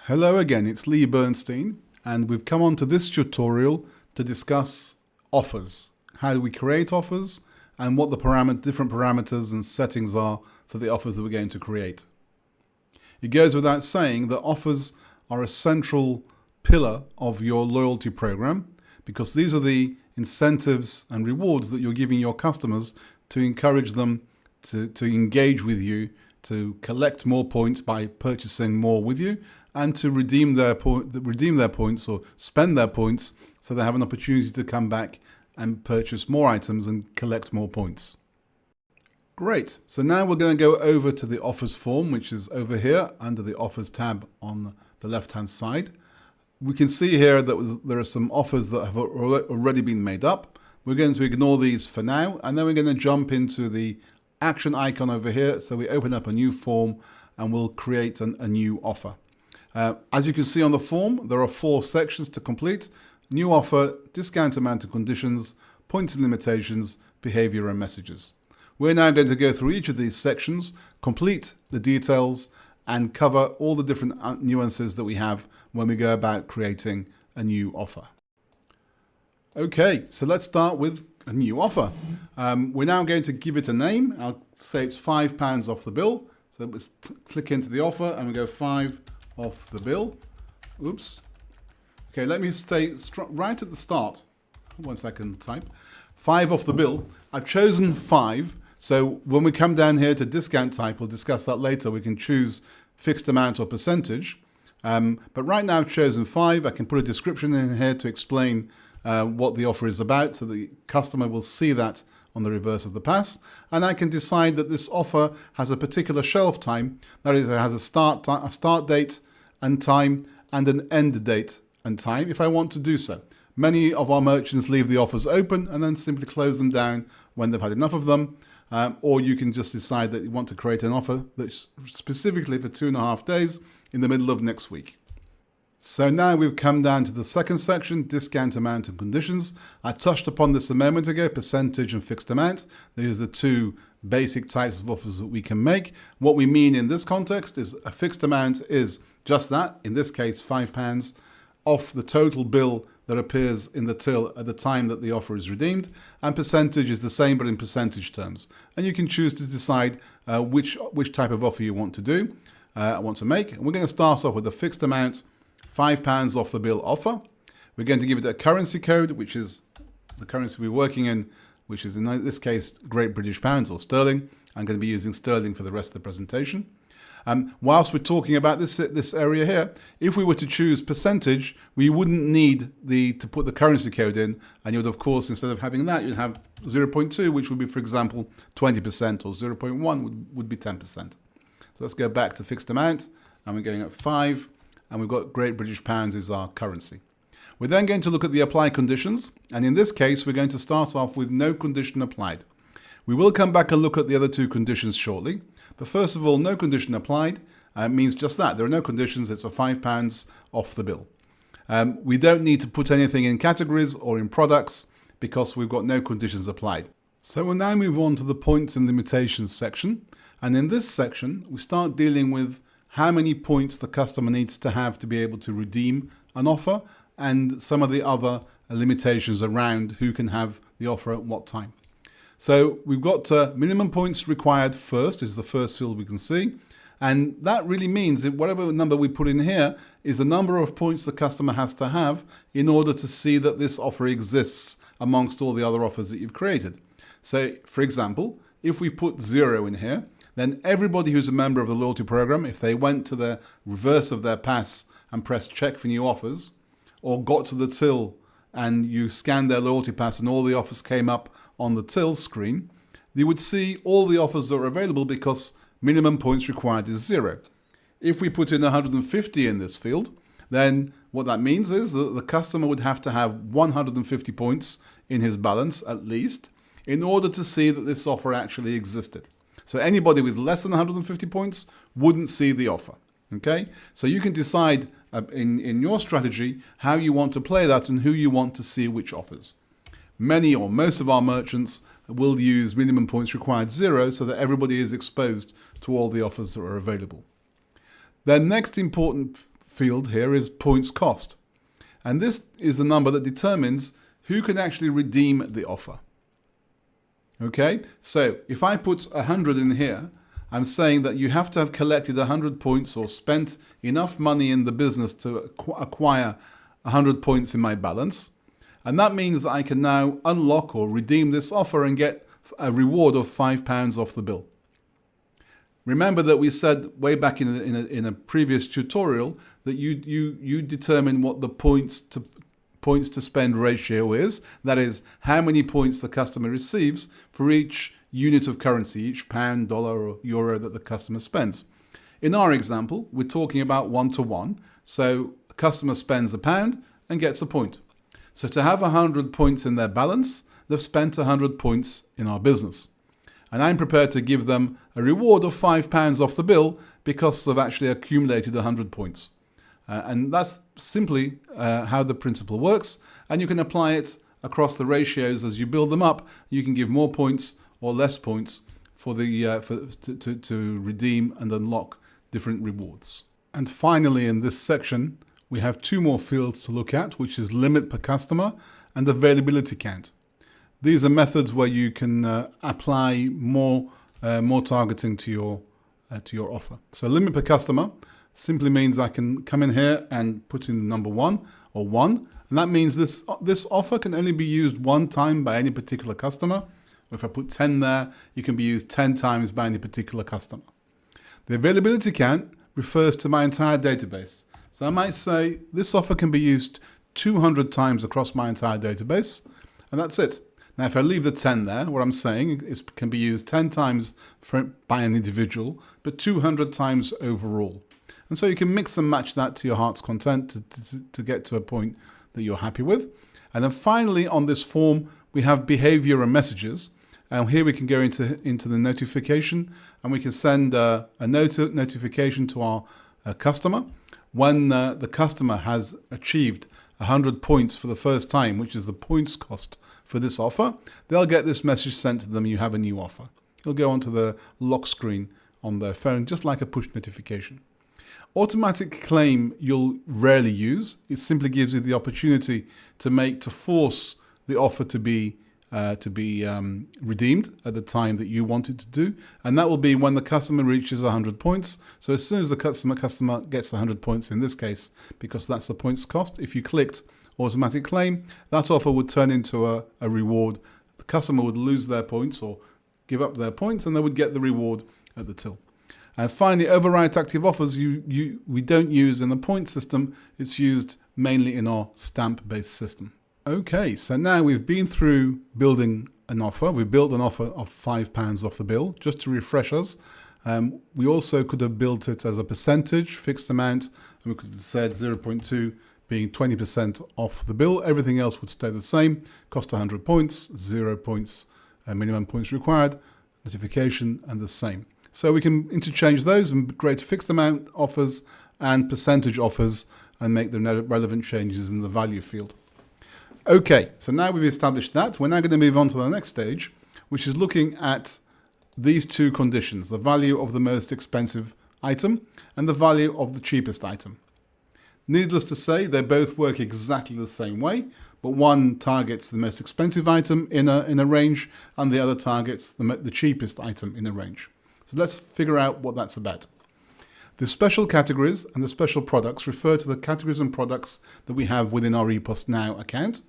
Hello again, it's Lee Bernstein, and we've come on to this tutorial to discuss offers, how we create offers, and what the different parameters and settings are for the offers that we're going to create. It goes without saying that offers are a central pillar of your loyalty program because these are the incentives and rewards that you're giving your customers to encourage them to engage with you, to collect more points by purchasing more with you, and to redeem their points or spend their points so they have an opportunity to come back and purchase more items and collect more points. Great. So now we're going to go over to the offers form, which is over here under the offers tab on the left-hand side. We can see here that there are some offers that have already been made up. We're going to ignore these for now, and then we're going to jump into the action icon over here. So we open up a new form and we'll create a new offer. As you can see on the form, there are 4 sections to complete: new offer, discount amount and conditions, points and limitations, behavior and messages. We're now going to go through each of these sections, complete the details, and cover all the different nuances that we have when we go about creating a new offer. Okay, so let's start with a new offer. We're now going to give it a name. I'll say it's £5 off the bill. So let's click into the offer and we go 5 off the bill. Oops. Okay, let me stay right at the start. 1 second, type. 5 off the bill. I've chosen 5. So when we come down here to discount type, we'll discuss that later. We can choose fixed amount or percentage. But right now I've chosen 5. I can put a description in here to explain what the offer is about, so the customer will see that on the reverse of the pass. And I can decide that this offer has a particular shelf time. That is, it has a start date and time and an end date and time if I want to do so. Many of our merchants leave the offers open and then simply close them down when they've had enough of them. Or you can just decide that you want to create an offer that's specifically for 2.5 days in the middle of next week. So now we've come down to the second section, discount amount and conditions. I touched upon this a moment ago, percentage and fixed amount. These are the 2 basic types of offers that we can make. What we mean in this context is a fixed amount is just that, in this case £5, off the total bill that appears in the till at the time that the offer is redeemed, and percentage is the same but in percentage terms. And you can choose to decide which type of offer you want to do, want to make. And we're going to start off with a fixed amount, £5 off the bill offer. We're going to give it a currency code, which is the currency we're working in, which is in this case Great British Pounds or sterling. I'm going to be using sterling for the rest of the presentation. Whilst we're talking about this area here, if we were to choose percentage, we wouldn't need to put the currency code in, and you would, of course, instead of having that, you'd have 0.2, which would be, for example, 20%, or 0.1 would be 10%. So let's go back to fixed amount, and we're going at 5, and we've got Great British Pounds is our currency. We're then going to look at the apply conditions, and in this case, we're going to start off with no condition applied. We will come back and look at the other 2 conditions shortly. But first of all, no condition applied means just that. There are no conditions. It's a £5 off the bill. We don't need to put anything in categories or in products because we've got no conditions applied. So we'll now move on to the points and limitations section. And in this section, we start dealing with how many points the customer needs to have to be able to redeem an offer and some of the other limitations around who can have the offer at what time. So we've got minimum points required first, is the first field we can see. And that really means that whatever number we put in here is the number of points the customer has to have in order to see that this offer exists amongst all the other offers that you've created. So for example, if we put 0 in here, then everybody who's a member of the loyalty program, if they went to the reverse of their pass and pressed check for new offers, or got to the till and you scanned their loyalty pass and all the offers came up on the till screen, you would see all the offers that are available because minimum points required is 0. If we put in 150 in this field, then what that means is that the customer would have to have 150 points in his balance at least in order to see that this offer actually existed. So anybody with less than 150 points wouldn't see the offer. Okay, so you can decide in your strategy how you want to play that and who you want to see which offers. Many or most of our merchants will use minimum points required 0 so that everybody is exposed to all the offers that are available. The next important field here is points cost. And this is the number that determines who can actually redeem the offer. Okay, so if I put 100 in here, I'm saying that you have to have collected 100 points or spent enough money in the business to acquire 100 points in my balance. And that means that I can now unlock or redeem this offer and get a reward of £5 off the bill. Remember that we said way back in a previous tutorial that you determine what the points to spend ratio is. That is how many points the customer receives for each unit of currency, each pound, dollar or euro that the customer spends. In our example, we're talking about 1-to-1. So a customer spends £1 and gets a point. So to have 100 points in their balance, they've spent 100 points in our business. And I'm prepared to give them a reward of £5 off the bill because they've actually accumulated 100 points. And that's simply how the principle works. And you can apply it across the ratios as you build them up. You can give more points or less points for to redeem and unlock different rewards. And finally, in this section, we have two more fields to look at, which is limit per customer and availability count. These are methods where you can apply more targeting to your offer. So limit per customer simply means I can come in here and put in number 1 or 1, and that means this offer can only be used one time by any particular customer. If I put 10 there, it can be used 10 times by any particular customer. The availability count refers to my entire database. So I might say this offer can be used 200 times across my entire database, and that's it. Now, if I leave the 10 there, what I'm saying is it can be used 10 times by an individual, but 200 times overall. And so you can mix and match that to your heart's content to get to a point that you're happy with. And then finally, on this form, we have behavior and messages. And here we can go into the notification, and we can send a notification to our customer when the customer has achieved 100 points for the first time, which is the points cost for this offer. They'll get this message sent to them: you have a new offer. It'll go onto the lock screen on their phone, just like a push notification. Automatic claim you'll rarely use. It simply gives you the opportunity to force the offer to be redeemed at the time that you want it to do, and that will be when the customer reaches 100 points. So as soon as the customer gets 100 points in this case, because that's the points cost, if you clicked automatic claim, that offer would turn into a reward. The customer would lose their points or give up their points, and they would get the reward at the till. And finally, overwrite active offers we don't use in the point system. It's used mainly in our stamp-based system. Okay, so now we've been through building an offer. We built an offer of £5 off the bill. Just to refresh us, we also could have built it as a percentage, fixed amount, and we could have said 0.2 being 20% off the bill. Everything else would stay the same. Cost 100 points, 0 points, minimum points required, notification, and the same. So we can interchange those and create fixed amount offers and percentage offers and make the relevant changes in the value field. Okay, so now we've established that, we're now going to move on to the next stage, which is looking at these two conditions: the value of the most expensive item and the value of the cheapest item. Needless to say, they both work exactly the same way, but one targets the most expensive item in a range, and the other targets the cheapest item in a range. So let's figure out what that's about. The special categories and the special products refer to the categories and products that we have within our ePOS Now account.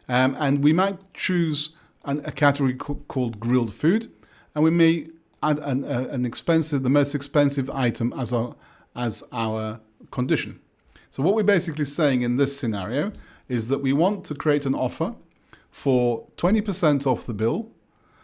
And we might choose a category called grilled food, and we may add the most expensive item as our condition. So what we're basically saying in this scenario is that we want to create an offer for 20% off the bill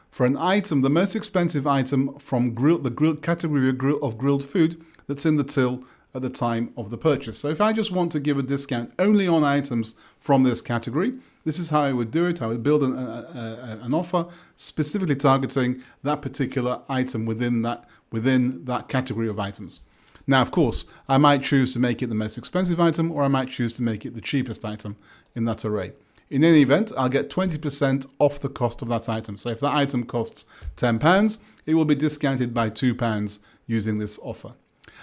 for an item, the most expensive item from the grilled category of grilled food that's in the till at the time of the purchase. So if I just want to give a discount only on items from this category, this is how I would do it. I would build an offer specifically targeting that particular item within that category of items. Now, of course, I might choose to make it the most expensive item, or I might choose to make it the cheapest item in that array. In any event, I'll get 20% off the cost of that item. So if that item costs £10, it will be discounted by £2 using this offer.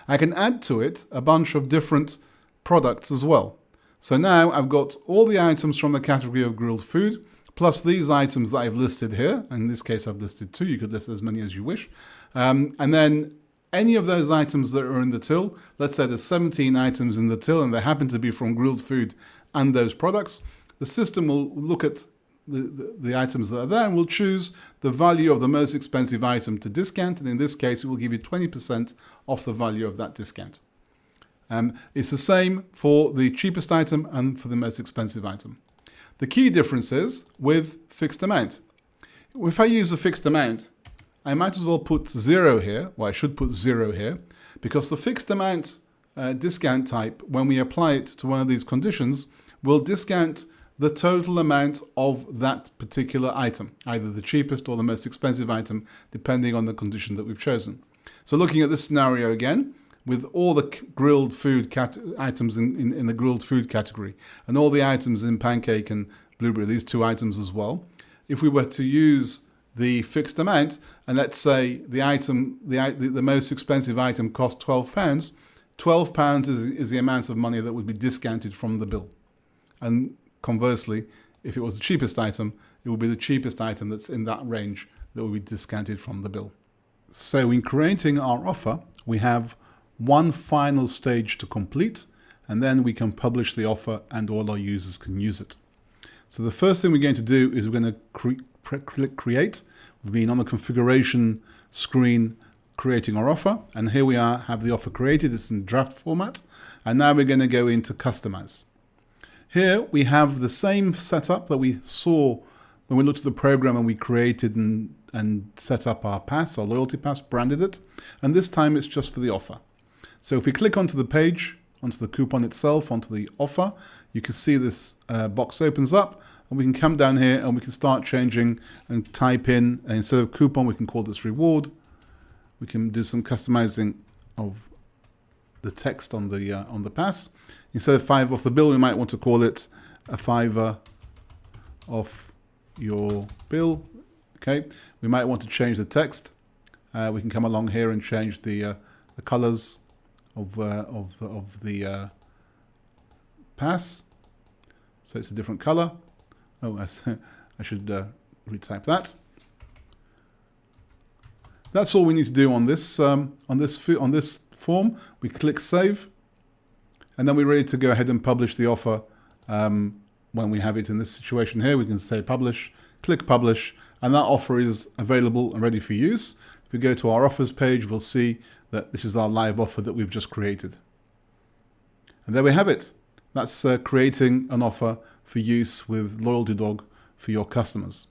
I can add to it a bunch of different products as well. So now I've got all the items from the category of grilled food, plus these items that I've listed here. In this case, I've listed 2. You could list as many as you wish. And then any of those items that are in the till, let's say there's 17 items in the till and they happen to be from grilled food and those products, the system will look at the items that are there and will choose the value of the most expensive item to discount. And in this case, it will give you 20% off the value of that discount. It's the same for the cheapest item and for the most expensive item. The key difference is with fixed amount. If I use a fixed amount, I might as well put 0 here. Well, I should put 0 here because the fixed amount discount type, when we apply it to one of these conditions, will discount the total amount of that particular item, either the cheapest or the most expensive item, depending on the condition that we've chosen. So looking at this scenario again, with all the grilled food items in the grilled food category, and all the items in pancake and blueberry, these 2 items as well, if we were to use the fixed amount, and let's say the most expensive item cost £12, £12 is the amount of money that would be discounted from the bill. And conversely, if it was the cheapest item, it would be the cheapest item that's in that range that will be discounted from the bill. So in creating our offer, we have one final stage to complete, and then we can publish the offer and all our users can use it. So the first thing we're going to do is we're going to click create. We've been on the configuration screen creating our offer, and here we are, have the offer created. It's in draft format, and now we're going to go into customize. Here we have the same setup that we saw when we looked at the program and we created and set up our pass, our loyalty pass, branded it, and this time it's just for the offer. So if we click onto the page, onto the coupon itself, onto the offer, you can see this box opens up, and we can come down here and we can start changing and type in, and instead of coupon, we can call this reward. We can do some customizing of the text on the pass. Instead of $5 off the bill, we might want to call it a $5 off your bill. Okay, we might want to change the text. We can come along here and change the colors of the pass, so it's a different color. Oh, I should retype that. That's all we need to do on this form. We click save, and then we're ready to go ahead and publish the offer. When we have it in this situation here, we can say publish, click publish, and that offer is available and ready for use. If we go to our offers page, we'll see that this is our live offer that we've just created. And there we have it. That's creating an offer for use with LoyaltyDog for your customers.